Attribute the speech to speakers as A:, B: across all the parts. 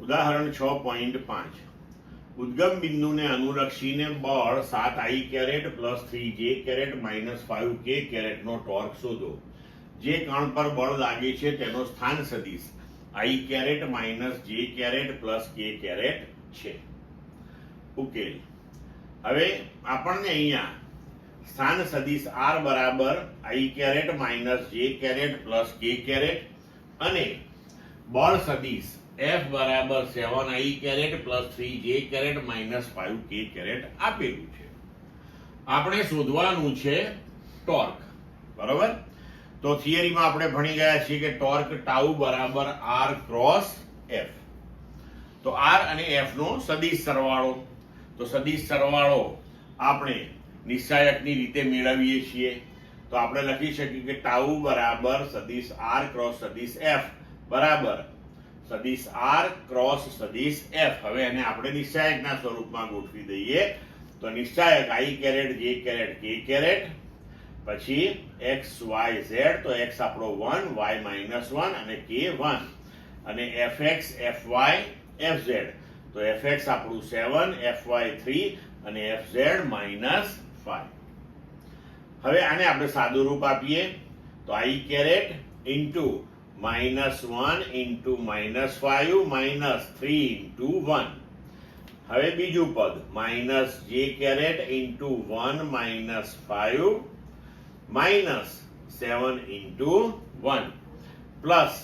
A: ઉદાહરણ 6.5 ઉદ્ગમ બિંદુને અનુલક્ષીને બળ 7i caret plus 3j caret minus 5k કેરેટનો ટોર્ક શોધો. જે કણ પર બળ લાગે છે તેનો સ્થાન સદિશ i caret minus j caret plus k caret છે. ઉકેલ. હવે આપણને અહીંયા સ્થાન સદિશ r બરાબર i caret minus j caret plus k caret અને બળ સદિશ F બરાબર 7i caret plus 3j caret minus 5k caret આપેલું છે. આપણે શોધવાનું છે ટોર્ક. બરોબર? તો થિયરીમાં આપણે ભણી ગયા છીએ કે ટોર્ક ટાઉ બરાબર r ક્રોસ f. તો r અને f નો સદિશ સરવાળો. તો સદિશ સરવાળો આપણે નિશ્ચાયકની રીતે મેળવીએ છીએ. તો આપણે લખી શકીએ કે ટાઉ બરાબર સદિશ r ક્રોસ સદિશ f બરાબર સદિશ r ક્રોસ સદિશ f. હવે એને આપણે નિશ્ચાયકના સ્વરૂપમાં ગોઠવી દઈએ. તો નિશ્ચાયક i caret j caret k caret પછી x y z. તો x આપણો 1 y -1 અને k 1 અને fx fy fz. તો fx આપણું 7 fy 3 અને fz -5. હવે આને આપણે સાદું રૂપ આપીએ તો i caret into -1 into -5 -3 into 1. હવે બીજું પદ -j caret into 1 -5 -7 into 1 plus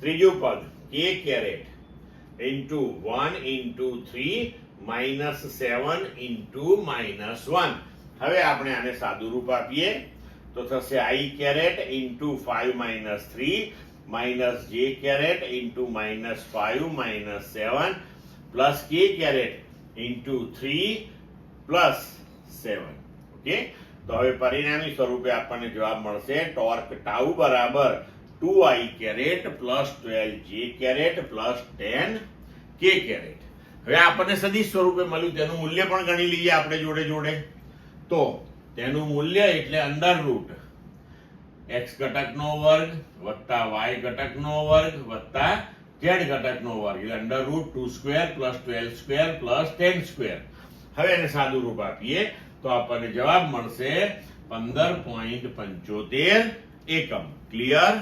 A: ત્રીજું પદ k caret into 1 into 3 -7 into -1. હવે આપણે આને સાદું રૂપ આપીએ તો થશે i caret into 5 -3 j caret into -5 -7 plus k caret into 3 plus 7. Okay. તો હવે પરિણામી સ્વરૂપે આપણને જવાબ મળશે ટોર્ક ટાઉ બરાબર 2i caret plus 12j caret plus 10k caret. હવે આપણને સદિશ સ્વરૂપે મળ્યું. તેનું મૂલ્ય પણ ગણી લઈએ આપણે જોડે જોડે. તો તેનું મૂલ્ય એટલે અંડર રૂટ x ઘટકનો વર્ગ વત્તા y ઘટકનો વર્ગ વત્તા z ઘટકનો વર્ગ એટલે under route 2 square plus 12 square plus 10 square. હવે એને સાદું રૂપ આપીએ તો આપણને જવાબ મળશે 15.75 એકમ. ક્લિયર?